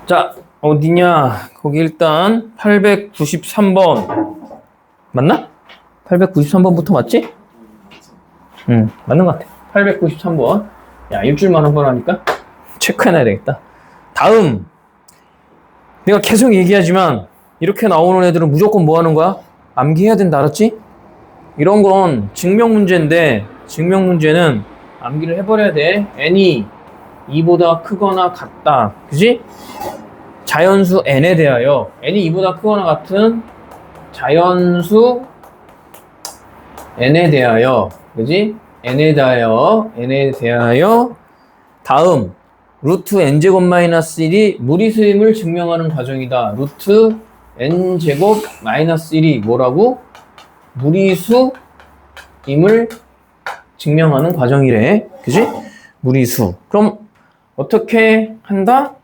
자, 어디냐? 거기 일단 893번. 맞나? 893번부터 맞지? 응, 맞는 것 같아. 893번. 야, 일주일만 한 번 하니까 체크해놔야 되겠다. 다음. 내가 계속 얘기하지만 이렇게 나오는 애들은 무조건 뭐 하는 거야? 암기해야 된다, 알았지? 이런 건 증명 문제인데 증명 문제는 암기를 해버려야 돼. n이 2보다 크거나 같다. 그지? 자연수 n에 대하여 n이 2보다 크거나 같은 자연수 n에 대하여 그지? n에 대하여 다음 루트 n제곱 마이너스 1이 무리수임을 증명하는 과정이다. 루트 n제곱 마이너스 1이 뭐라고? 무리수임을 증명하는 과정이래. 그지? 무리수. 그럼 어떻게 한다?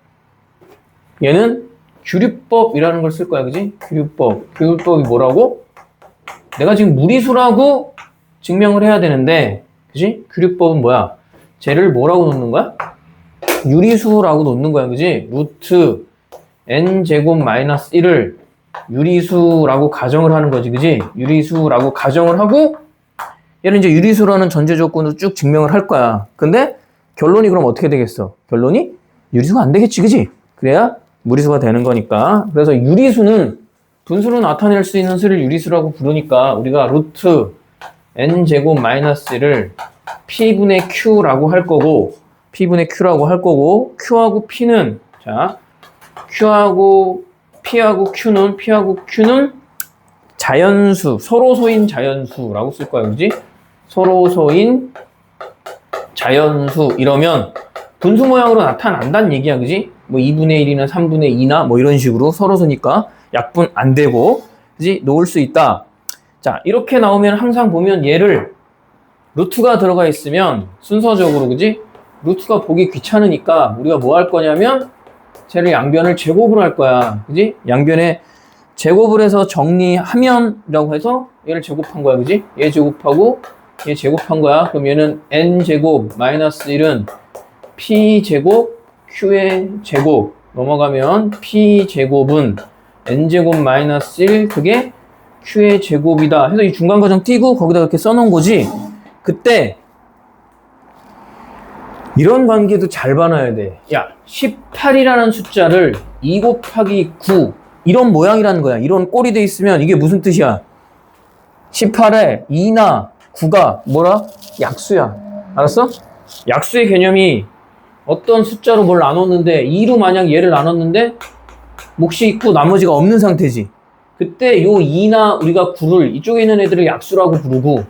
얘는 규律법이라는 걸 쓸 거야. 그지? 규律법. 규律법이 뭐라고? 내가 지금 무리수라고 증명을 해야 되는데, 그지? 규律법은 뭐야? 쟤를 뭐라고 놓는 거야? 유리수라고 놓는 거야. 그지? 루트 n제곱 마이너스 1을 유리수라고 가정을 하는 거지. 그지? 유리수라고 가정을 하고, 얘는 이제 유리수라는 전제 조건으로 쭉 증명을 할 거야. 근데 결론이 그럼 어떻게 되겠어? 결론이 유리수가 안 되겠지. 그지? 그래야 무리수가 되는 거니까. 그래서 유리수는 분수로 나타낼 수 있는 수를 유리수라고 부르니까 우리가 루트 n제곱 마이너스 1을 p분의 q라고 할 거고 p분의 q라고 할 거고 q하고 p는 자 q하고 p하고 q는 자연수, 서로소인 자연수라고 쓸 거야. 그지? 서로소인 자연수 이러면 분수 모양으로 나타난다는 얘기야. 그지? 뭐 2분의 1이나 3분의 2나 뭐 이런 식으로 서로소니까 약분 안 되고 그지? 놓을 수 있다. 자, 이렇게 나오면 항상 보면 얘를 루트가 들어가 있으면 순서적으로 그지? 루트가 보기 귀찮으니까 우리가 뭐 할 거냐면 쟤를 양변을 제곱을 할 거야. 그지? 양변에 제곱을 해서 정리하면이라고 해서 얘를 제곱한 거야. 그지? 얘 제곱하고 얘 제곱한 거야. 그럼 얘는 n제곱 마이너스 1은 p제곱 q의 제곱 넘어가면 p제곱은 n제곱 마이너스 1 그게 q의 제곱이다 해서 이 중간 과정 띄고 거기다 이렇게 써놓은 거지. 그때 이런 관계도 잘 봐놔야 돼. 야, 18이라는 숫자를 2 곱하기 9 이런 모양이라는 거야. 이런 꼴이 돼 있으면 이게 무슨 뜻이야? 18에 2나 9가 뭐라? 약수야. 알았어? 약수의 개념이 어떤 숫자로 뭘 나눴는데 2로 만약 얘를 나눴는데 몫이 있고 나머지가 없는 상태지. 그때 요 2나 우리가 9를 이쪽에 있는 애들을 약수라고 부르고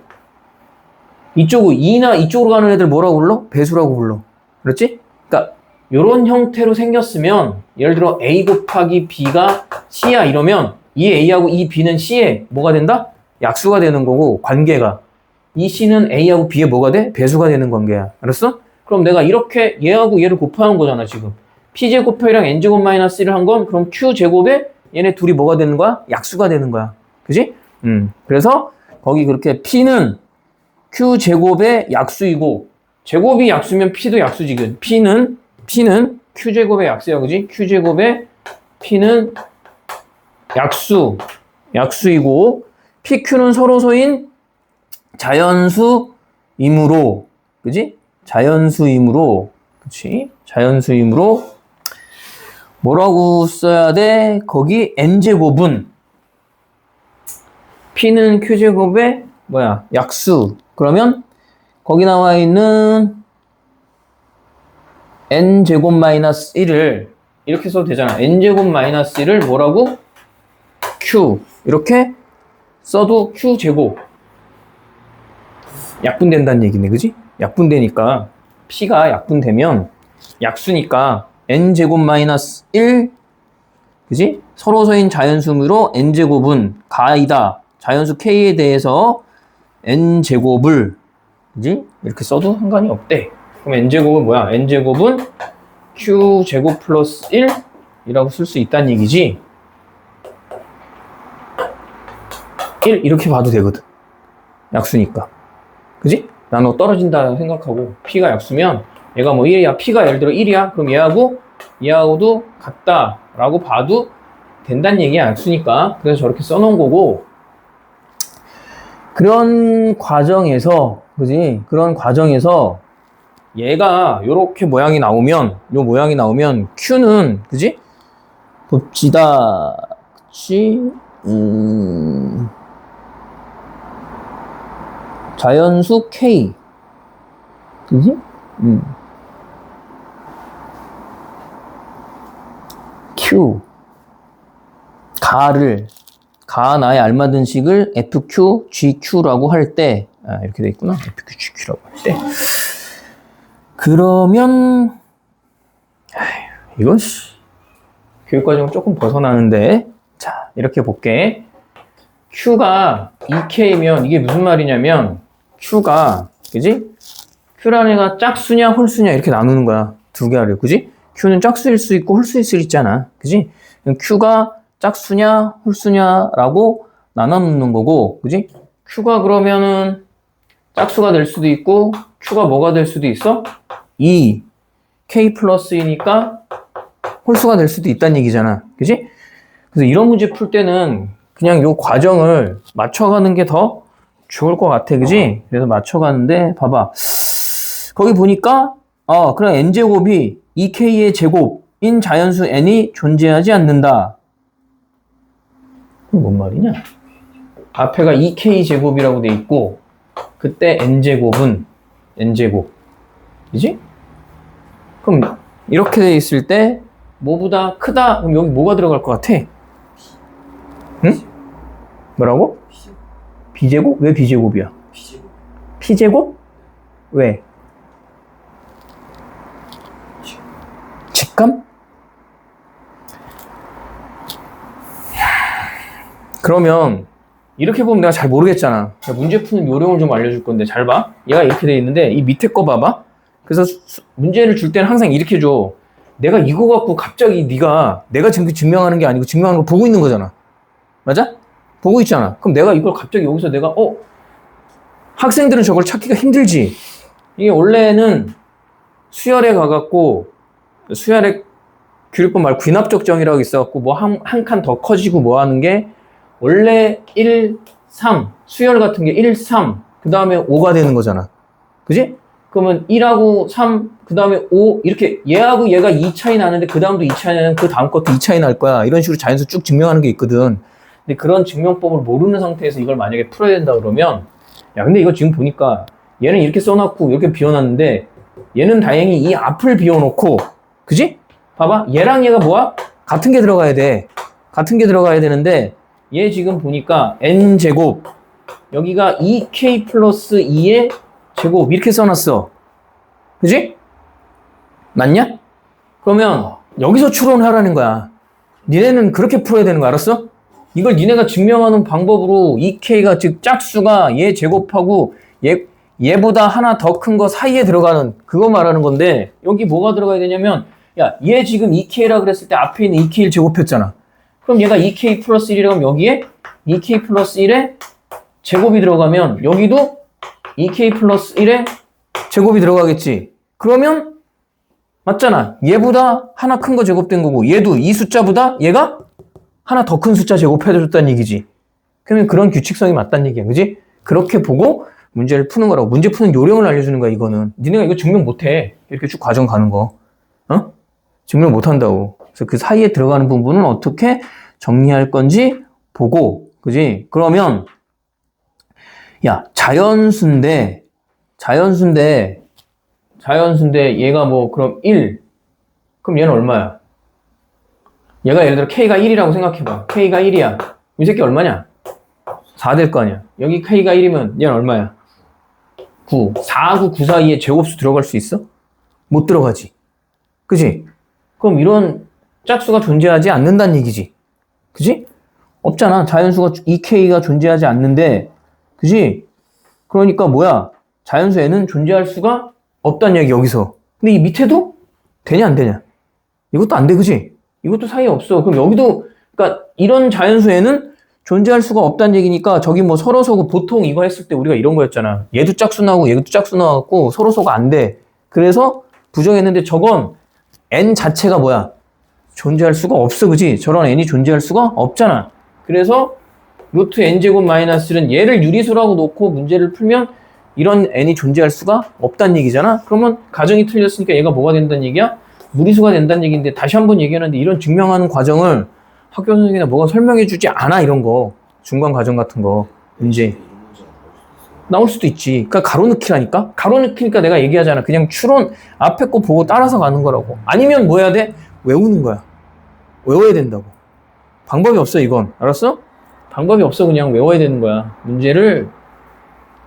이쪽으로 2나 이쪽으로 가는 애들 뭐라고 불러? 배수라고 불러. 그렇지? 그러니까 요런 형태로 생겼으면 예를 들어 A 곱하기 B가 C야 이러면 이 A하고 이 B는 C에 뭐가 된다? 약수가 되는 거고 관계가 이 C는 A하고 B에 뭐가 돼? 배수가 되는 관계야. 알았어? 그럼 내가 이렇게 얘하고 얘를 곱하는 거잖아 지금. P제곱이랑 N제곱 마이너스 1을 한 건 그럼 Q제곱에 얘네 둘이 뭐가 되는 거야? 약수가 되는 거야. 그지? 그래서 거기 그렇게 P는 Q제곱의 약수이고 제곱이 약수면 P도 약수지. P는 Q제곱의 약수야. 그지? Q제곱의 P는 약수이고 PQ는 서로소인 자연수이므로 그지? 자연수이므로 그치? 자연수이므로 뭐라고 써야 돼? 거기 n제곱은 P는 Q제곱의 뭐야? 약수. 그러면 거기 나와 있는 n제곱 마이너스 1을 이렇게 써도 되잖아. n제곱 마이너스 1을 뭐라고? Q. 이렇게 써도 Q제곱. 약분된다는 얘기네. 그지? 약분되니까 P가 약분되면 약수니까 n제곱 마이너스 1 그지? 서로소인 자연수므로 n제곱은 가이다. 자연수 K에 대해서 n제곱을 그지? 이렇게 써도 상관이 없대. 그럼 n제곱은 뭐야? n제곱은 q제곱 플러스 1 이라고 쓸 수 있다는 얘기지. 1 이렇게 봐도 되거든. 약수니까. 그지? 나눠 떨어진다 생각하고 P가 약수면 얘가 뭐 1이야. P가 예를 들어 1이야. 그럼 얘하고 얘하고도 같다라고 봐도 된다는 얘기 안 쓰니까 그래서 저렇게 써놓은 거고 그런 과정에서 그지? 그런 과정에서 얘가 요렇게 모양이 나오면 요 모양이 나오면 Q는 그지? 봅시다. 그치? 자연수 K 그지? Q 가나에 알맞은 식을 FQ, GQ라고 할 때 이렇게 돼 있구나. FQ, GQ라고 할 때 그러면 이건 교육과정은 조금 벗어나는데 자 이렇게 볼게. Q가 2K면 이게 무슨 말이냐면 Q가 그지? Q라는 애가 짝수냐 홀수냐 이렇게 나누는 거야. 두 개를 그지? Q는 짝수일 수 있고 홀수일 수 있잖아. 그지? Q가 짝수냐 홀수냐라고 나눠놓는 거고 그지? Q가 그러면은 짝수가 될 수도 있고 Q가 뭐가 될 수도 있어? 2 K 플러스 2니까 홀수가 될 수도 있다는 얘기잖아. 그지? 그래서 이런 문제 풀 때는 그냥 요 과정을 맞춰가는 게 더 좋을 것 같아. 그지? 그래서 맞춰가는데 봐봐. 거기 보니까 그럼 n제곱이 2k의 제곱인 자연수 n이 존재하지 않는다. 뭔 말이냐? 앞에가 2k 제곱이라고 돼 있고 그때 n제곱은 n제곱. 그지? 그럼 이렇게 돼 있을 때 뭐보다 크다? 그럼 여기 뭐가 들어갈 것 같아? 응? 뭐라고? B제곱? 왜 B제곱이야? P제곱? 왜? 직감? 그러면 이렇게 보면 내가 잘 모르겠잖아. 문제 푸는 요령을 좀 알려줄 건데 잘 봐. 얘가 이렇게 돼 있는데 이 밑에 거 봐봐. 그래서 문제를 줄 때는 항상 이렇게 줘. 내가 이거 갖고 갑자기 내가 지금 증명하는 게 아니고 증명하는 걸 보고 있는 거잖아. 맞아? 보고 있잖아. 그럼 내가 이걸 갑자기 여기서 내가 학생들은 저걸 찾기가 힘들지. 이게 원래는 수열에 가갖고 수열의 규律법 말고 귀납적정이라고 있어갖고 뭐 한 칸 더 커지고 뭐 하는 게 원래 1, 3 수열 같은 게 1, 3 그 다음에 5가 되는 거잖아. 그지? 그러면 1하고 3 그 다음에 5 이렇게 얘하고 얘가 2 차이 나는데 그 다음도 2 차이 나면 그 다음 것도 2 차이 날 거야. 이런 식으로 자연수 쭉 증명하는 게 있거든. 근데 그런 증명법을 모르는 상태에서 이걸 만약에 풀어야 된다 그러면 야 근데 이거 지금 보니까 얘는 이렇게 써놨고 이렇게 비워놨는데 얘는 다행히 이 앞을 비워놓고 그지? 봐봐 얘랑 얘가 뭐야? 같은 게 들어가야 돼. 같은 게 들어가야 되는데 얘 지금 보니까 n제곱 여기가 2k 플러스 2의 제곱 이렇게 써놨어. 그지? 맞냐? 그러면 여기서 추론하라는 거야. 니네는 그렇게 풀어야 되는 거 알았어? 이걸 니네가 증명하는 방법으로 2k가 즉 짝수가 얘 제곱하고 얘보다 하나 더 큰 거 사이에 들어가는 그거 말하는 건데 여기 뭐가 들어가야 되냐면 야 얘 지금 2k라 그랬을 때 앞에 있는 2k를 제곱했잖아. 그럼 얘가 2k 플러스 1이라고 하면 여기에 2k 플러스 1에 제곱이 들어가면 여기도 2k 플러스 1에 제곱이 들어가겠지. 그러면 맞잖아. 얘보다 하나 큰 거 제곱된 거고 얘도 이 숫자보다 얘가 하나 더 큰 숫자 제곱해줬다는 얘기지. 그러면 그런 규칙성이 맞다는 얘기야. 그지? 그렇게 보고 문제를 푸는 거라고. 문제 푸는 요령을 알려주는 거야 이거는. 니네가 이거 증명 못해. 이렇게 쭉 과정 가는 거. 증명 못한다고. 그래서 그 사이에 들어가는 부분은 어떻게 정리할 건지 보고 그지? 그러면 야 자연수인데 얘가 뭐 그럼 1 그럼 얘는 얼마야? 얘가 예를 들어 K가 1이라고 생각해봐. K가 1이야. 이 새끼 얼마냐? 4 될 거 아니야. 여기 K가 1이면 얘는 얼마야? 9. 4하고 9 사이에 제곱수 들어갈 수 있어? 못 들어가지. 그지? 그럼 이런 짝수가 존재하지 않는다는 얘기지. 그지? 없잖아. 자연수가 2K가 존재하지 않는데 그지? 그러니까 뭐야? 자연수 N은 존재할 수가 없다는 얘기 여기서. 근데 이 밑에도 되냐 안 되냐? 이것도 안 돼. 그지? 이것도 사이에 없어. 그럼 여기도 그러니까 이런 자연수에는 존재할 수가 없다는 얘기니까 저기 뭐 서로서고 보통 이거 했을 때 우리가 이런 거였잖아. 얘도 짝수 나오고 얘도 짝수 나왔고 서로서가 안 돼. 그래서 부정했는데 저건 n 자체가 뭐야? 존재할 수가 없어, 그지? 저런 n이 존재할 수가 없잖아. 그래서 루트 n제곱 마이너스 1은 얘를 유리수라고 놓고 문제를 풀면 이런 n이 존재할 수가 없다는 얘기잖아. 그러면 가정이 틀렸으니까 얘가 뭐가 된다는 얘기야? 무리수가 된다는 얘기인데 다시 한번 얘기하는데 이런 증명하는 과정을 학교 선생님이나 뭐가 설명해 주지 않아. 이런 거 중간 과정 같은 거 문제 나올 수도 있지. 그러니까 가로넣기라니까. 가로넣기니까 내가 얘기하잖아. 그냥 추론 앞에 거 보고 따라서 가는 거라고. 아니면 뭐 해야 돼? 외우는 거야. 외워야 된다고. 방법이 없어 이건. 알았어? 방법이 없어. 그냥 외워야 되는 거야. 문제를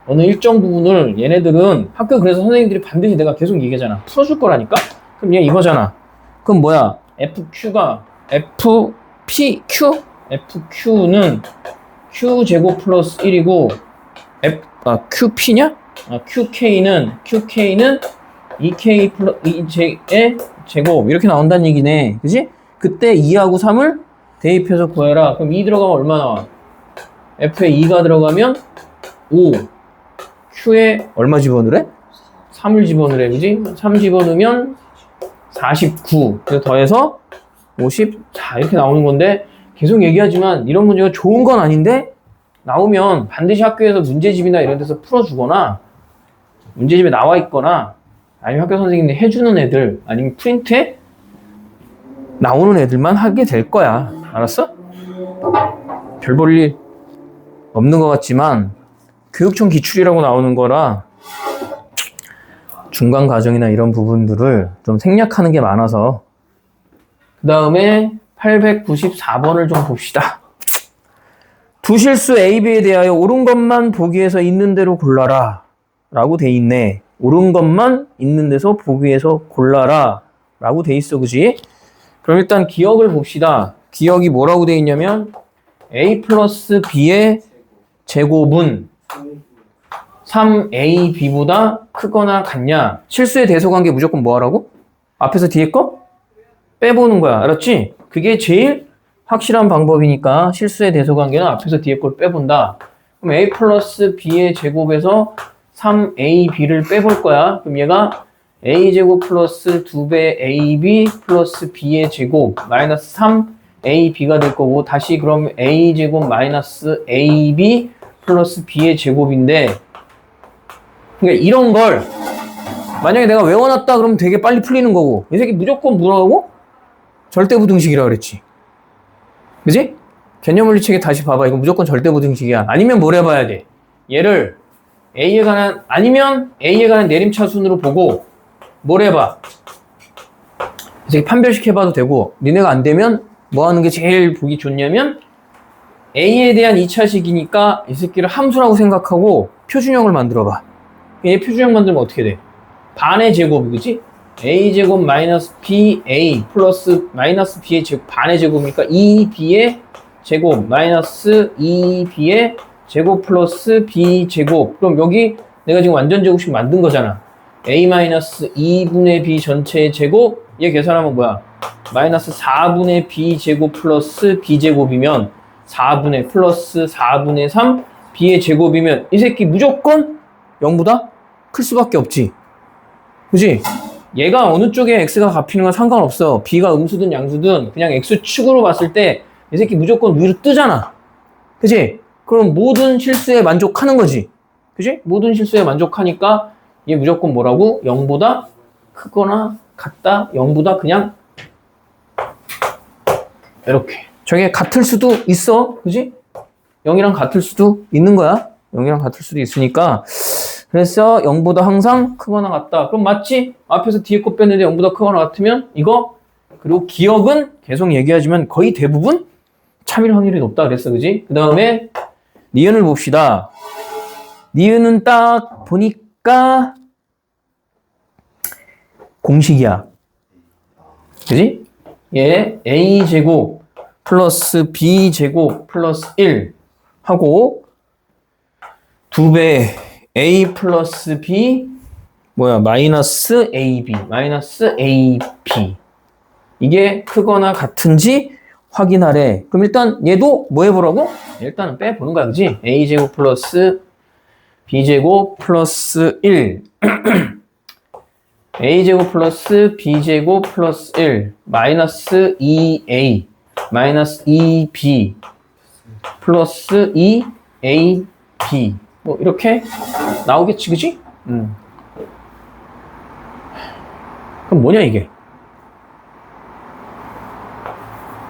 어느 일정 부분을 얘네들은 학교 그래서 선생님들이 반드시 내가 계속 얘기하잖아. 풀어줄 거라니까? 그럼 얘 이거잖아. 그럼 뭐야? FQ가 FQ는 Q제곱 플러스 1이고 QP냐? QK는 2K 플러스 2의 제곱 이렇게 나온다는 얘기네. 그지? 그때 2하고 3을 대입해서 구해라. 그럼 2 들어가면 얼마 나와? F에 2가 들어가면 5. Q에 얼마 집어넣으래? 3을 집어넣으래. 그지? 3 집어넣으면 49. 그래서 더해서 54 이렇게 나오는 건데 계속 얘기하지만 이런 문제가 좋은 건 아닌데 나오면 반드시 학교에서 문제집이나 이런 데서 풀어주거나 문제집에 나와 있거나 아니면 학교 선생님이 해주는 애들 아니면 프린트에 나오는 애들만 하게 될 거야. 알았어? 별 볼 일 없는 것 같지만 교육청 기출이라고 나오는 거라 중간 과정이나 이런 부분들을 좀 생략하는 게 많아서 그 다음에 894번을 좀 봅시다. 두 실수 A, B에 대하여 옳은 것만 보기에서 있는 대로 골라라 라고 돼 있네. 옳은 것만 있는 데서 보기에서 골라라 라고 돼 있어. 그지? 그럼 일단 기억을 봅시다. 기억이 뭐라고 돼 있냐면 A 플러스 B의 제곱은 3AB보다 크거나 같냐. 실수의 대소관계 무조건 뭐 하라고? 앞에서 뒤에 거? 빼보는 거야. 알았지? 그게 제일 확실한 방법이니까 실수의 대소관계는 앞에서 뒤에 걸 빼본다. 그럼 A 플러스 B의 제곱에서 3AB를 빼볼 거야. 그럼 얘가 A제곱 플러스 2배 AB 플러스 B의 제곱 마이너스 3AB가 될 거고 다시 그럼 A제곱 마이너스 AB 플러스 B의 제곱인데 그러니까 이런 걸 만약에 내가 외워놨다 그러면 되게 빨리 풀리는 거고 이 새끼 무조건 뭐라고? 절대부등식이라고 그랬지. 그지? 개념물리책에 다시 봐봐. 이거 무조건 절대부등식이야. 아니면 뭘 해봐야 돼? 얘를 A에 관한 아니면 A에 관한 내림차순으로 보고 뭘 해봐? 이 새끼 판별식 해봐도 되고 니네가 안 되면 뭐 하는 게 제일 보기 좋냐면 A에 대한 2차식이니까 이 새끼를 함수라고 생각하고 표준형을 만들어봐. 얘 표준형 만들면 어떻게 돼? 반의 제곱, 그치? A제곱 마이너스 BA 플러스 마이너스 B의 제곱, 반의 제곱이니까 2B의 제곱 마이너스 2B의 제곱 플러스 B제곱. 그럼 여기 내가 지금 완전 제곱식 만든 거잖아. A 마이너스 2분의 B 전체의 제곱, 얘 계산하면 뭐야? 마이너스 4분의 B제곱 플러스 B제곱이면 4분의 플러스 4분의 3 B의 제곱이면 이 새끼 무조건 0보다 클 수밖에 없지. 그치? 얘가 어느 쪽에 x가 값이는 건 상관없어. b가 음수든 양수든 그냥 x축으로 봤을 때 이 새끼 무조건 위로 뜨잖아. 그치? 그럼 모든 실수에 만족하는 거지. 그치? 모든 실수에 만족하니까 얘 무조건 뭐라고? 0보다 크거나 같다. 0보다 그냥 이렇게. 저게 같을 수도 있어. 그치? 0이랑 같을 수도 있는 거야. 0이랑 같을 수도 있으니까 그래서 0보다 항상 크거나 같다. 그럼 맞지? 앞에서 뒤에 거 뺐는데 0보다 크거나 같으면 이거. 그리고 기억은 계속 얘기하지만 거의 대부분 참일 확률이 높다 그랬어. 그지? 그 다음에 니은을 봅시다. 니은은 딱 보니까 공식이야. 그지? 얘 A제곱 플러스 B제곱 플러스 1 하고 2배 A 플러스 B 뭐야 마이너스 AB 이게 크거나 같은지 확인하래. 그럼 일단 얘도 뭐 해보라고? 일단은 빼보는 거야. 그지? A제곱 플러스 B제곱 플러스 1 a제곱 플러스 b제곱 플러스 1 마이너스 2a 마이너스 2b 플러스 2ab 뭐 이렇게 나오겠지, 그지? 그럼 뭐냐 이게?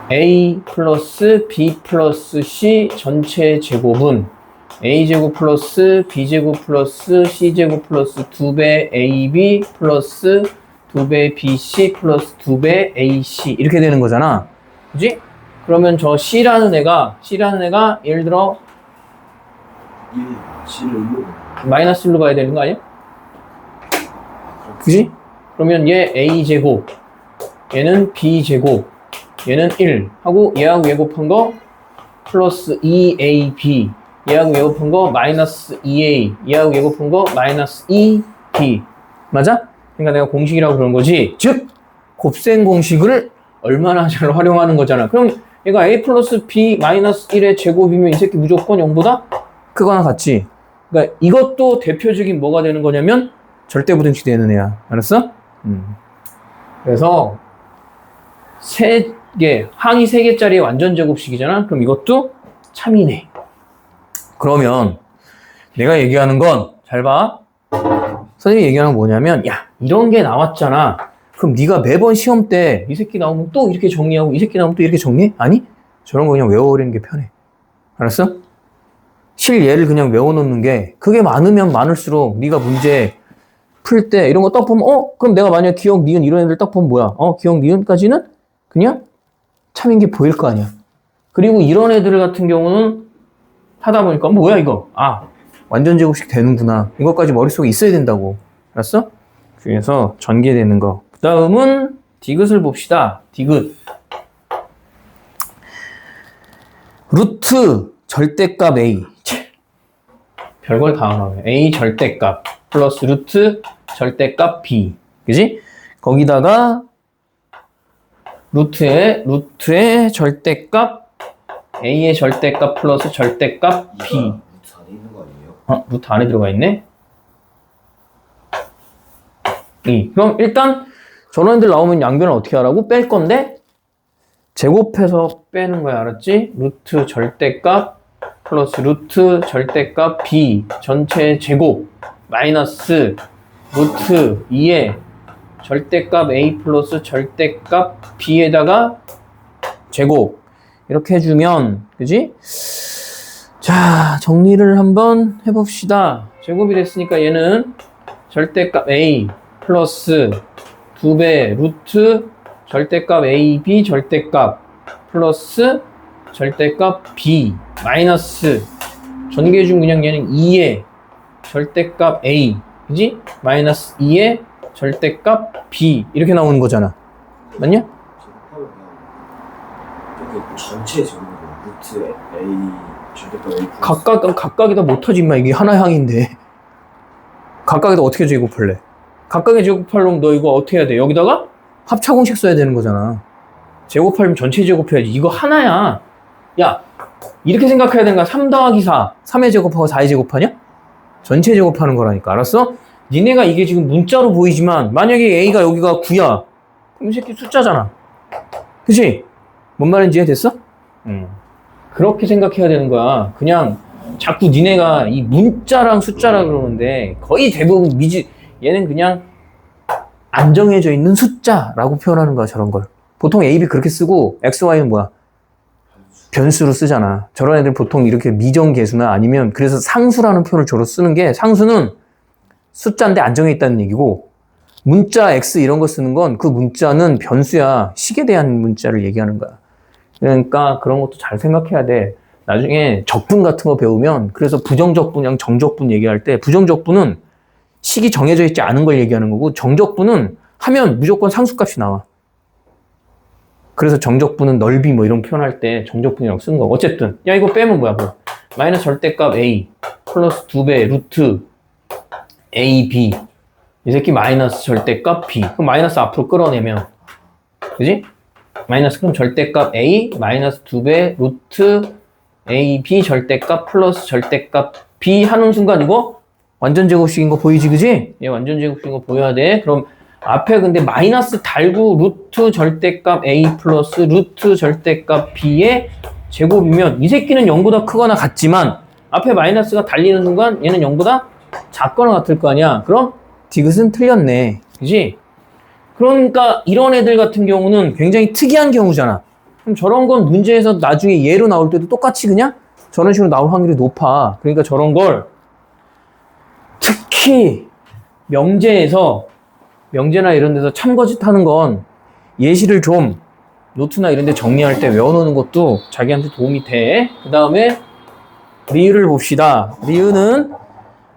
a 플러스 b 플러스 c 전체 제곱은 a제곱 플러스 b제곱 플러스 c제곱 플러스 2배 ab 플러스 2배 bc 플러스 2배 ac 이렇게 되는 거잖아. 그지? 그러면 저 c라는 애가 예를 들어 C를 1로 마이너스 1로 가야 되는 거 아니야? 그지? 그러면 얘 a제곱 얘는 b제곱 얘는 1 하고 얘하고 얘 곱한 거 플러스 2ab 얘하고 얘 곱한 거 마이너스 2a 얘하고 얘 곱한 거 마이너스 2b 맞아? 그러니까 내가 공식이라고 그런 거지. 즉 곱셈 공식을 얼마나 잘 활용하는 거잖아. 그럼 얘가 a 플러스 b 마이너스 1의 제곱이면 이 새끼 무조건 0보다 크거나 같지. 그러니까 이것도 대표적인 뭐가 되는 거냐면 절대부등식 되는 애야. 알았어? 그래서 항이 3개짜리 완전 제곱식이잖아. 그럼 이것도 참이네. 그러면 내가 얘기하는 건 잘 봐. 선생님이 얘기하는 건 뭐냐면 야 이런 게 나왔잖아. 그럼 네가 매번 시험 때 이 새끼 나오면 또 이렇게 정리하고 이 새끼 나오면 또 이렇게 정리해? 아니? 저런 거 그냥 외워버리는 게 편해. 알았어? 실예를 그냥 외워놓는 게 그게 많으면 많을수록 네가 문제 풀 때 이런 거 딱 보면 그럼 내가 만약 기억, 니은 이런 애들 딱 보면 뭐야? 기억, 니은까지는 그냥 참인 게 보일 거 아니야. 그리고 이런 애들 같은 경우는 하다 보니까 뭐야 이거? 완전 제곱식 되는구나. 이것까지 머릿속에 있어야 된다고. 알았어? 그래서 전개되는 거. 그 다음은 디귿을 봅시다. 디귿. 루트 절대값 a. 별걸 다 나와요. a 절대값 플러스 루트 절대값 b. 그지? 거기다가 루트의 절대값 a의 절대값 플러스 절대값 b. 루트 안에 있는 거 아니에요? 루트 안에 들어가 있네? 그럼 일단 저런 애들 나오면 양변을 어떻게 하라고? 뺄 건데 제곱해서 빼는 거야. 알았지? 루트 절대값 플러스 루트 절대값 b 전체 제곱 마이너스 루트 2의 절대값 a 플러스 절대값 b에다가 제곱 이렇게 해주면 그지? 자 정리를 한번 해봅시다. 제곱이 됐으니까 얘는 절대값 a 플러스 2배 루트 절대값 ab 절대값 플러스 절대값 b 마이너스 전개해준 그냥 얘는 2의 절대값 a 그지? 마이너스 2의 절대값 b 이렇게 나오는 거잖아. 맞냐? 저기 전체 제곱으로 루트 a 절대값 a 플러스 각각이다 못하지 마. 이게 하나 항인데 각각이다 어떻게 제곱할래? 각각의 제곱하려면 너 이거 어떻게 해야 돼? 여기다가 합차공식 써야 되는 거잖아. 제곱하려면 전체 제곱해야지. 이거 하나야. 야 이렇게 생각해야 되는 거야. 3 더하기 4 3의 제곱하고 4의 제곱하냐? 전체 제곱하는 거라니까. 알았어? 니네가 이게 지금 문자로 보이지만 만약에 a가 여기가 9야 그럼 이 새끼 숫자잖아. 그치? 뭔 말인지 이해됐어? 그렇게 생각해야 되는 거야. 그냥 자꾸 니네가 이 문자랑 숫자라 그러는데 거의 대부분 얘는 그냥 안 정해져 있는 숫자라고 표현하는 거야. 저런 걸 보통 a, b 그렇게 쓰고 x, y는 뭐야? 변수로 쓰잖아. 저런 애들 보통 이렇게 미정계수나 아니면 그래서 상수라는 표현을 주로 쓰는 게 상수는 숫자인데 안 정해 있다는 얘기고 문자 x 이런 거 쓰는 건 그 문자는 변수야. 식에 대한 문자를 얘기하는 거야. 그러니까 그런 것도 잘 생각해야 돼. 나중에 적분 같은 거 배우면 그래서 부정적분이랑 정적분 얘기할 때 부정적분은 식이 정해져 있지 않은 걸 얘기하는 거고 정적분은 하면 무조건 상수값이 나와. 그래서 정적분은 넓이 뭐 이런 표현할 때 정적분이라고 쓰는 거. 어쨌든 야 이거 빼면 뭐야 뭐 마이너스 절대값 a 플러스 2배 루트 ab 이 새끼 마이너스 절대값 b 그럼 마이너스 앞으로 끌어내면 그지? 마이너스 그럼 절대값 a 마이너스 2배 루트 ab 절대값 플러스 절대값 b 하는 순간 이거 완전 제곱식인 거 보이지 그지? 얘 완전 제곱식인 거 보여야 돼. 그럼 앞에 근데 마이너스 달고 루트 절대값 a 플러스 루트 절대값 b의 제곱이면 이 새끼는 0보다 크거나 같지만 앞에 마이너스가 달리는 순간 얘는 0보다 작거나 같을 거 아니야. 그럼 디귿은 틀렸네. 그지? 그러니까 이런 애들 같은 경우는 굉장히 특이한 경우잖아. 그럼 저런 건 문제에서 나중에 예로 나올 때도 똑같이 그냥 저런 식으로 나올 확률이 높아. 그러니까 저런 걸 특히 명제나 이런 데서 참거짓하는 건 예시를 좀 노트나 이런 데 정리할 때 외워놓는 것도 자기한테 도움이 돼. 그 다음에 리을을 봅시다. 리을은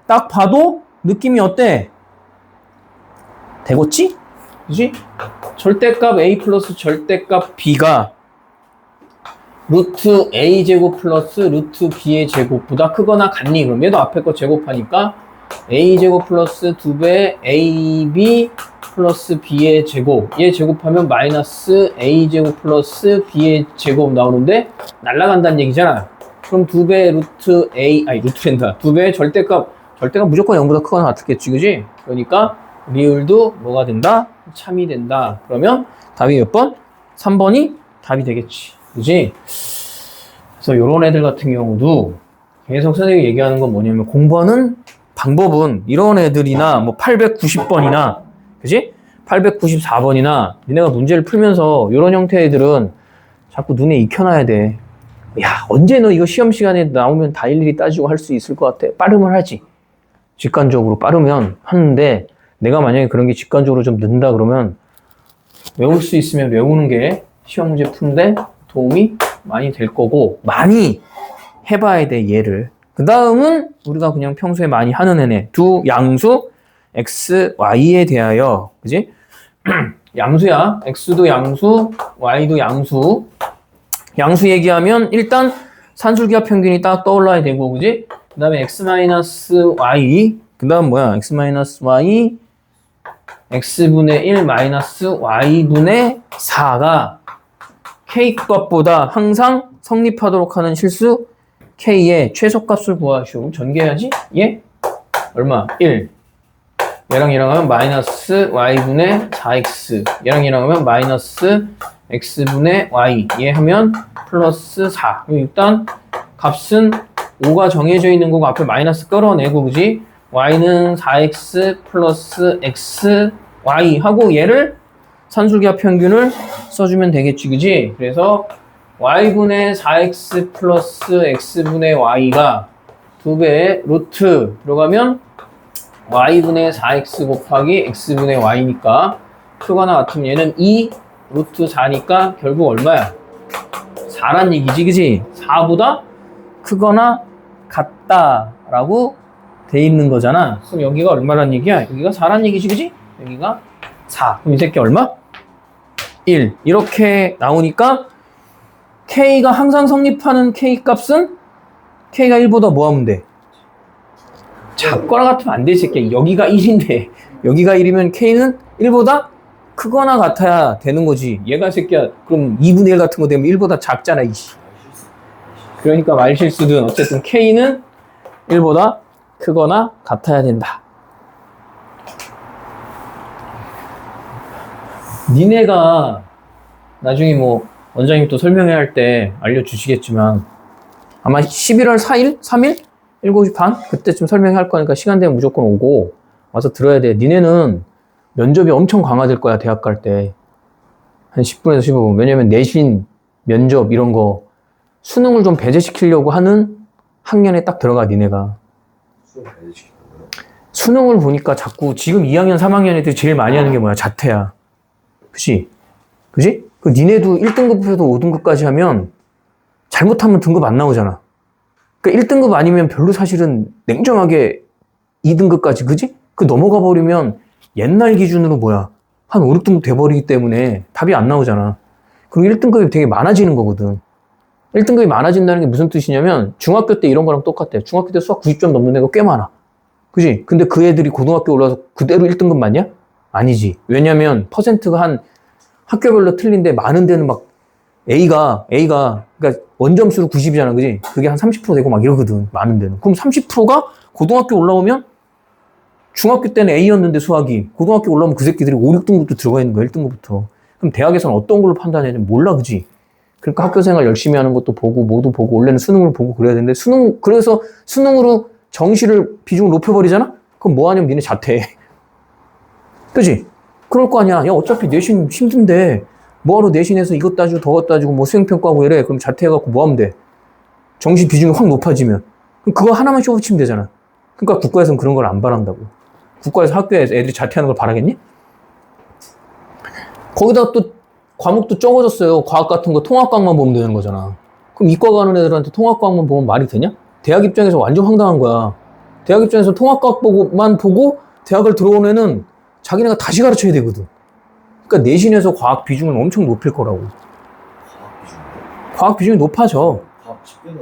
딱 봐도 느낌이 어때? 되겠지? 그지? 절대값 a 플러스 절대값 b가 루트 a제곱 플러스 루트 b의 제곱보다 크거나 같니? 그럼 얘도 앞에 거 제곱하니까 a제곱 플러스 2배 ab 플러스 b의 제곱 얘 제곱하면 마이너스 a제곱 플러스 b의 제곱 나오는데 날라간다는 얘기잖아. 그럼 2배 루트 루트랜다. 2배 절대값 무조건 0보다 크거나 같겠지, 그지? 그러니까 리을도 뭐가 된다? 참이 된다. 그러면 답이 몇 번? 3번이 답이 되겠지. 그지? 그래서 요런 애들 같은 경우도 계속 선생님이 얘기하는 건 뭐냐면 공부하는 방법은 이런 애들이나 뭐 890번이나 그지? 894번이나 니네가 문제를 풀면서 요런 형태의 애들은 자꾸 눈에 익혀놔야 돼. 야, 언제 너 이거 시험 시간에 나오면 다 일일이 따지고 할 수 있을 것 같아? 빠르면 하지. 직관적으로 빠르면 하는데 내가 만약에 그런 게 직관적으로 좀 는다 그러면 외울 수 있으면 외우는 게 시험 문제 푸는데 도움이 많이 될 거고 많이 해봐야 돼 얘를. 그 다음은 우리가 그냥 평소에 많이 하는 애네. 두 양수 x, y에 대하여 그지? 양수야. x도 양수, y도 양수. 양수 얘기하면 일단 산술기하 평균이 딱 떠올라야 되고 그지? 그 다음에 x-y 그 다음 뭐야? x-y x분의 1 마이너스 y분의 4가 k값보다 항상 성립하도록 하는 실수 k의 최소값을 구하시오. 전개해야지. 얘 얼마? 1. 얘랑 하면 마이너스 y분의 4x 얘랑 하면 마이너스 x분의 y 얘 하면 플러스 4. 일단 값은 5가 정해져 있는 거고 앞에 마이너스 끌어내고 그지? y는 4x 플러스 x y 하고 얘를 산술기하 평균을 써주면 되겠지, 그지? 그래서 y분의 4x 플러스 x분의 y가 2배의 루트 들어가면 y분의 4x 곱하기 x분의 y니까 크거나 같으면 얘는 2 루트 4니까 결국 얼마야? 4란 얘기지, 그지? 4보다 크거나 같다라고 돼 있는 거잖아. 그럼 여기가 얼마란 얘기야? 여기가 4란 얘기지, 그지? 여기가 4. 그럼 이 새끼 얼마? 1. 이렇게 나오니까 K가 항상 성립하는 K 값은 K가 1보다 뭐 하면 돼? 작거나 같으면 안 돼, 이 새끼야. 여기가 1인데 여기가 1이면 K는 1보다 크거나 같아야 되는 거지. 얘가 새끼야. 그럼 2분의 1 같은 거 되면 1보다 작잖아, 이씨. 그러니까 말실수든 어쨌든 K는 1보다 크거나 같아야 된다. 니네가 나중에 뭐 원장님 또 설명회 할 때 알려주시겠지만 아마 11월 4일? 3일? 7시 반? 그때쯤 설명회 할 거니까 시간 되면 무조건 오고 와서 들어야 돼. 니네는 면접이 엄청 강화될 거야, 대학 갈 때. 한 10분에서 15분. 왜냐면 내신, 면접 이런 거 수능을 좀 배제시키려고 하는 학년에 딱 들어가, 니네가. 수능을 보니까 자꾸 지금 2학년, 3학년 애들이 제일 많이 하는 게 뭐야? 자퇴야. 그치? 그치? 그 니네도 1등급에도 5등급까지 하면 잘못하면 등급 안 나오잖아. 그러니까 1등급 아니면 별로 사실은 냉정하게 2등급까지, 그지? 그 넘어가 버리면 옛날 기준으로 뭐야? 한 5, 6등급 돼버리기 때문에 답이 안 나오잖아. 그리고 1등급이 되게 많아지는 거거든. 1등급이 많아진다는 게 무슨 뜻이냐면 중학교 때 이런 거랑 똑같아. 중학교 때 수학 90점 넘는 애가 꽤 많아. 그지? 근데 그 애들이 고등학교 올라와서 그대로 1등급 맞냐? 아니지. 왜냐면 퍼센트가 한 학교별로 틀린데 많은 데는 막 A가 그러니까 원점수로 90이잖아, 그지? 그게 한 30% 되고 막 이러거든, 많은 데는. 그럼 30%가 고등학교 올라오면 중학교 때는 A였는데 수학이 고등학교 올라오면 그 새끼들이 5, 6등급도 들어가 있는 거야. 1등급부터. 그럼 대학에서는 어떤 걸로 판단해야 되는지 몰라, 그지? 그러니까 학교 생활 열심히 하는 것도 보고 뭐도 보고 원래는 수능을 보고 그래야 되는데 그래서 수능으로 정시를 비중을 높여버리잖아? 그럼 뭐 하냐면 니네 자퇴해. 그지? 그럴 거 아니야. 야, 어차피 내신 힘든데 뭐하러 내신에서 이것 따지고 저것 따지고 뭐 수행평가하고 이래. 그럼 자퇴해갖고 뭐 하면 돼? 정시 비중이 확 높아지면. 그럼 그거 하나만 쇼붙이면 되잖아. 그러니까 국가에서는 그런 걸 안 바란다고. 국가에서 학교에서 애들이 자퇴하는 걸 바라겠니? 거기다 또 과목도 적어졌어요. 과학 같은 거 통합과학만 보면 되는 거잖아. 그럼 이과 가는 애들한테 통합과학만 보면 말이 되냐? 대학 입장에서 완전 황당한 거야. 대학 입장에서 통합과학만 보고 대학을 들어온 애는 자기네가 다시 가르쳐야 되거든. 그러니까 내신에서 과학 비중을 엄청 높일 거라고. 과학 비중이요? 과학 비중이 높아져. 과학 10배는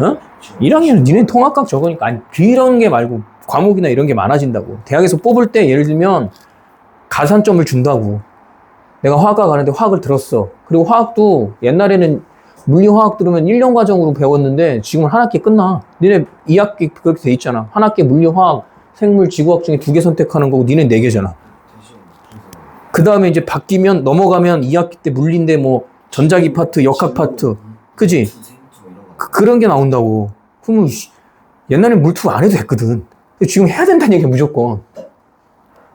어? 1학년은 니네 통합과학 적으니까 아니 이런 게 말고 과목이나 이런 게 많아진다고. 대학에서 뽑을 때 예를 들면 가산점을 준다고. 내가 화학과 가는데 화학을 들었어. 그리고 화학도 옛날에는 물리화학 들으면 1년 과정으로 배웠는데 지금은 한 학기 끝나. 니네 2학기 그렇게 돼 있잖아. 한 학기 물리화학, 생물, 지구학 중에 2개 선택하는 거고 니네 4개잖아. 대신 그 다음에 이제 바뀌면 넘어가면 2학기 때 물리인데 뭐 전자기 파트, 역학 파트. 그지? 그런 게 나온다고. 그러면 옛날엔 물투 안 해도 됐거든. 근데 지금 해야 된다는 얘기야 무조건.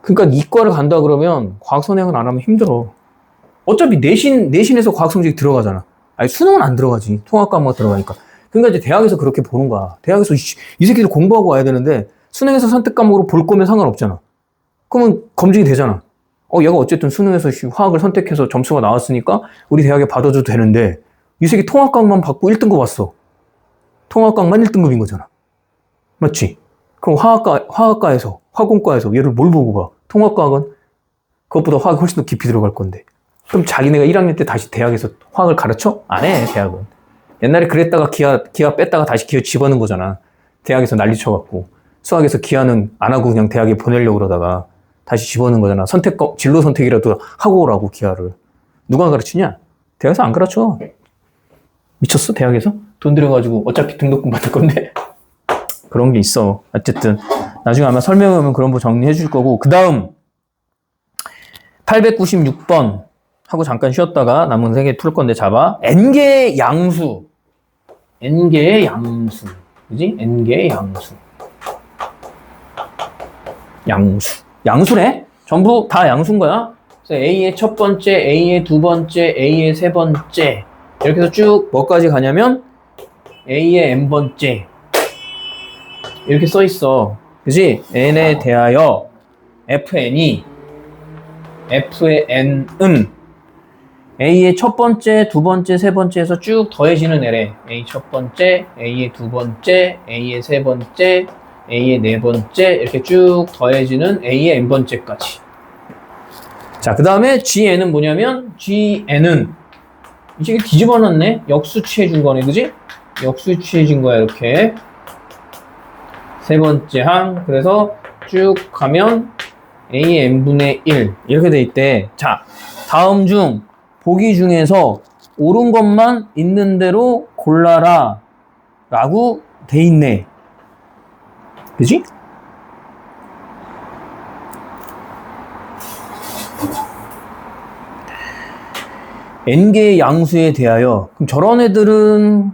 그러니까 이과를 간다 그러면 과학 선행을 안 하면 힘들어. 어차피 내신에서 과학 성적이 들어가잖아. 아니 수능은 안 들어가지. 통합과목만 들어가니까. 그러니까 이제 대학에서 그렇게 보는 거야. 대학에서 이 새끼들 공부하고 와야 되는데 수능에서 선택 과목으로 볼 거면 상관없잖아. 그러면 검증이 되잖아. 얘가 어쨌든 수능에서 화학을 선택해서 점수가 나왔으니까 우리 대학에 받아줘도 되는데 이 새끼 통합과목만 받고 1등급 왔어. 통합과목만 1등급인 거잖아. 맞지? 그럼 화학과에서 화공과에서 얘를 뭘 보고 봐? 통합과학은 그것보다 화학이 훨씬 더 깊이 들어갈 건데. 그럼 자기네가 1학년 때 다시 대학에서 화학을 가르쳐? 안 해, 대학은. 옛날에 그랬다가 기하 뺐다가 다시 기하 집어넣은 거잖아. 대학에서 난리 쳐갖고. 수학에서 기하는 안 하고 그냥 대학에 보내려고 그러다가 다시 집어넣은 거잖아. 진로 선택이라도 하고 오라고, 기하를. 누가 가르치냐? 대학에서 안 가르쳐. 미쳤어, 대학에서? 돈 들여가지고 어차피 등록금 받을 건데. 그런 게 있어. 어쨌든. 나중에 아마 설명하면 그런 거 정리해 줄 거고. 그 다음. 896번. 하고 잠깐 쉬었다가 남은 3개 풀 건데 잡아. n개의 양수. n개의 양수. 그지? n개의 양수. 양수래? 전부 다 양수인 거야. 그래서 A의 첫 번째, A의 두 번째, A의 세 번째. 이렇게 해서 쭉 뭐까지 가냐면 A의 n번째. 이렇게 써 있어. 그지? n에 대하여 fn이 f의 n은 A의 첫 번째, 두 번째, 세 번째에서 쭉 더해지는 애래. A 첫 번째, A의 두 번째, A의 세 번째, A의 네 번째 이렇게 쭉 더해지는 A의 n번째까지. 자, 그 다음에 GN은 뭐냐면 GN은 이 새끼 뒤집어 놨네. 역수 취해준 거네, 그지? 역수 취해진 거야, 이렇게. 세 번째 항. 그래서 쭉 가면 A의 n분의 1 이렇게 돼 있대. 자, 다음 중 보기 중에서 옳은 것만 있는 대로 골라라 라고 돼 있네. 그지? n개의 양수에 대하여. 그럼 저런 애들은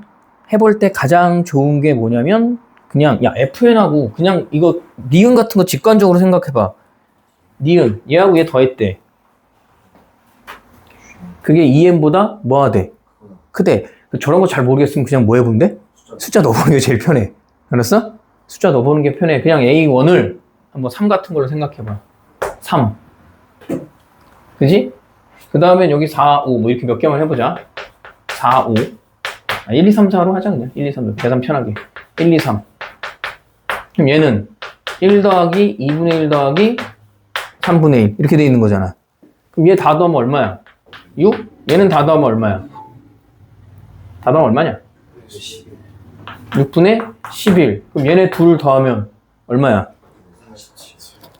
해볼 때 가장 좋은 게 뭐냐면 그냥 야 FN하고 그냥 이거 니은 같은 거 직관적으로 생각해봐. 니은 얘하고 얘 더했대. 그게 2n보다 뭐가 돼? 크대. 저런 거 잘 모르겠으면 그냥 뭐 해보면 돼? 숫자 넣어보는 게 제일 편해. 알았어? 숫자 넣어보는 게 편해. 그냥 A1을 한번 3 같은 걸로 생각해봐. 3. 그지? 그 다음에 여기 4, 5 뭐 이렇게 몇 개만 해보자. 4, 5. 1, 2, 3, 4로 하자 그냥. 1, 2, 3. 계산 편하게. 1, 2, 3. 그럼 얘는 1 더하기 2분의 1 더하기 3분의 1 이렇게 돼 있는 거잖아. 그럼 얘 다 더하면 얼마야? 6? 얘는 다 더하면 얼마야? 다 더하면 얼마냐? 6분의 11. 그럼 얘네 둘 더하면 얼마야?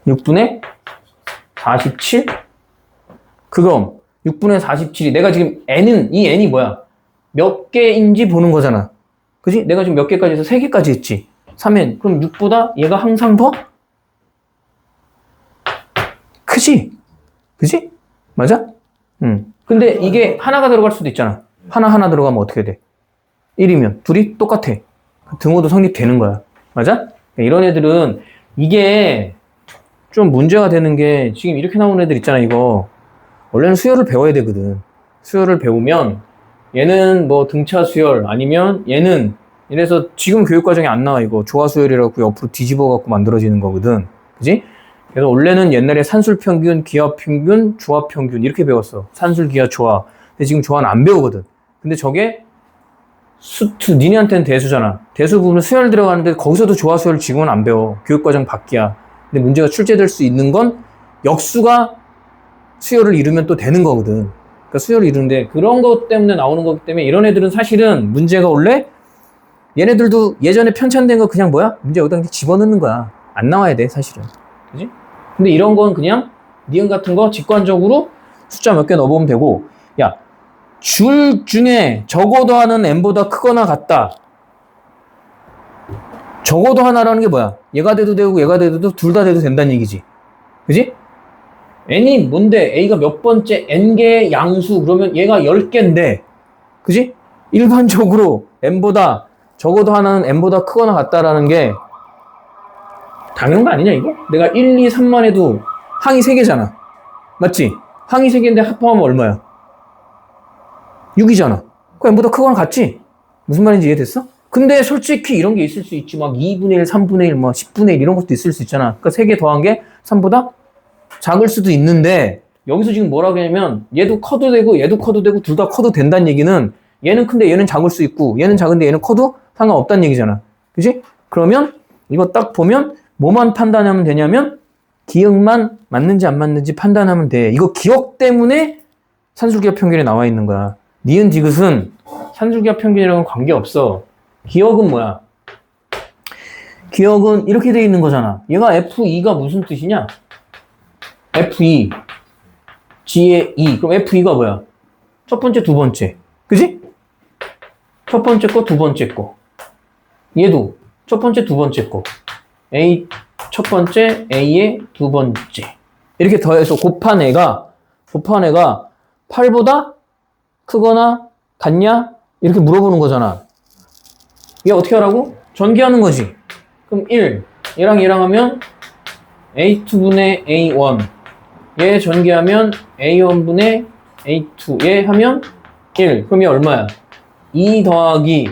6분의 47? 그럼 6분의 47이 내가 지금 이 n이 뭐야? 몇 개인지 보는 거잖아. 그지? 내가 지금 몇 개까지 해서 3개까지 했지. 3n. 그럼 6보다 얘가 항상 더 크지? 그지? 맞아? 근데 이게 하나가 들어갈 수도 있잖아. 하나 들어가면 어떻게 돼? 1이면 둘이 똑같아. 등호도 성립되는 거야. 맞아? 이런 애들은 이게 좀 문제가 되는 게 지금 이렇게 나오는 애들 있잖아, 이거. 원래는 수열을 배워야 되거든. 수열을 배우면 얘는 뭐 등차 수열 아니면 얘는 이래서 지금 교육과정에 안 나와, 이거. 조화수열이라고 옆으로 뒤집어 갖고 만들어지는 거거든. 그지? 그래서 원래는 옛날에 산술평균, 기하평균, 조화평균 이렇게 배웠어. 산술, 기하, 조화. 근데 지금 조화는 안 배우거든. 근데 저게 수투, 니네한테는 대수잖아. 대수 부분은 수열 들어가는데 거기서도 조화수열 지금은 안 배워. 교육과정 밖이야. 근데 문제가 출제될 수 있는 건 역수가 수열을 이루면 또 되는 거거든. 그러니까 수열을 이루는데 그런 것 때문에 나오는 거기 때문에 이런 애들은 사실은 문제가 원래 얘네들도 예전에 편찬된 거 그냥 뭐야? 문제 여기다 그냥 집어넣는 거야. 안 나와야 돼, 사실은. 그지? 근데 이런 건 그냥 니은 같은 거 직관적으로 숫자 몇 개 넣어보면 되고, 야, 줄 중에 적어도 하는 n보다 크거나 같다. 적어도 하나라는 게 뭐야? 얘가 돼도 되고 얘가 돼도 둘 다 돼도 된다는 얘기지. 그지? n이 뭔데? a가 몇 번째 n개의 양수 그러면 얘가 10개인데 그지? 일반적으로 n보다 적어도 하나는 n보다 크거나 같다라는 게 당연한 거 아니냐 이거? 내가 1, 2, 3만 해도 항이 3개잖아. 맞지? 항이 3개인데 합하면 얼마야? 6이잖아. 그 n보다 크거나 같지? 무슨 말인지 이해됐어? 근데 솔직히 이런 게 있을 수 있지. 막 2분의 1, 3분의 1, 뭐 10분의 1 이런 것도 있을 수 있잖아. 그러니까 3개 더한 게 3보다 작을 수도 있는데 여기서 지금 뭐라고 하냐면 얘도 커도 되고 얘도 커도 되고 둘 다 커도 된다는 얘기는 얘는 큰데 얘는 작을 수 있고 얘는 작은데 얘는 커도 상관없다는 얘기잖아. 그지? 그러면 이거 딱 보면 뭐만 판단하면 되냐면 기억만 맞는지 안 맞는지 판단하면 돼. 이거 기억 때문에 산술기하 평균에 나와 있는 거야. 니은 디귿은 산술기하 평균이랑은 관계없어. 기억은 뭐야? 기억은 이렇게 돼 있는 거잖아. 얘가 F2가 무슨 뜻이냐? F2 G의 2. 그럼 F2가 뭐야? 첫 번째, 두 번째. 그지? 첫 번째 거, 두 번째 거. 얘도 첫 번째, 두 번째 거. A 첫 번째, A의 두 번째. 이렇게 더해서 곱한 애가 8보다 크거나 같냐? 이렇게 물어보는 거잖아. 얘 어떻게 하라고? 전개하는 거지. 그럼 1. 얘랑 하면 A2분의 A1. 얘 전개하면 A1분의 A2. 얘 하면 1. 그럼 얘 얼마야? 2 더하기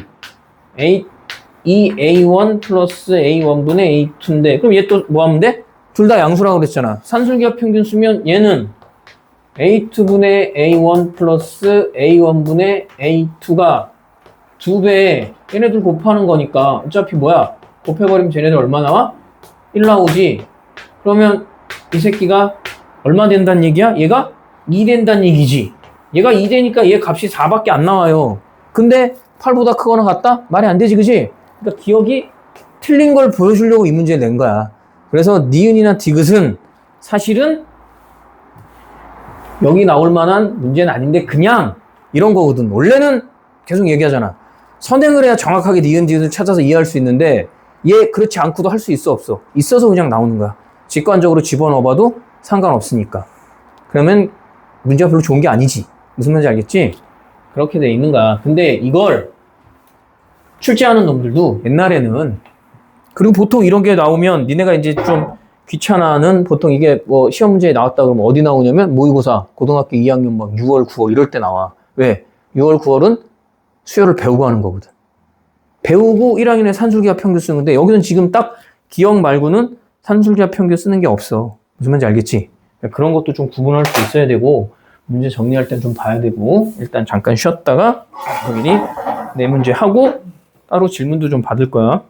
2A1 플러스 A1분의 A2인데 그럼 얘 또 뭐 하면 돼? 둘 다 양수라고 그랬잖아. 산술기하 평균 쓰면 얘는 A2분의 A1 플러스 A1분의 A2가 2배 얘네들 곱하는 거니까 어차피 뭐야? 곱해버리면 쟤네들 얼마 나와? 1 나오지. 그러면 이 새끼가 얼마 된다는 얘기야? 얘가 2 된다는 얘기지. 얘가 2 되니까 얘 값이 4밖에 안 나와요. 근데 8보다 크거나 같다? 말이 안 되지, 그지? 그러니까 기억이 틀린 걸 보여주려고 이 문제를 낸 거야. 그래서 니은이나 디귿은 사실은 여기 나올 만한 문제는 아닌데 그냥 이런 거거든. 원래는 계속 얘기하잖아. 선행을 해야 정확하게 니은, 디귿을 찾아서 이해할 수 있는데 얘 그렇지 않고도 할 수 있어, 없어? 있어서 그냥 나오는 거야. 직관적으로 집어넣어봐도 상관없으니까. 그러면 문제가 별로 좋은 게 아니지. 무슨 말인지 알겠지? 그렇게 돼 있는 거야. 근데 이걸 출제하는 놈들도 옛날에는 그리고 보통 이런 게 나오면 니네가 이제 좀 귀찮아하는 보통 이게 뭐 시험 문제에 나왔다 그러면 어디 나오냐면 모의고사 고등학교 2학년 막 6월, 9월 이럴 때 나와. 왜? 6월, 9월은 수열을 배우고 하는 거거든. 배우고 1학년에 산술기하 평균 쓰는 건데 여기는 지금 딱 기억 말고는 산술기하 평균 쓰는 게 없어. 무슨 말인지 알겠지? 그런 것도 좀 구분할 수 있어야 되고 문제 정리할 땐 좀 봐야 되고 일단 잠깐 쉬었다가 당연히 네 문제 하고 따로 질문도 좀 받을 거야.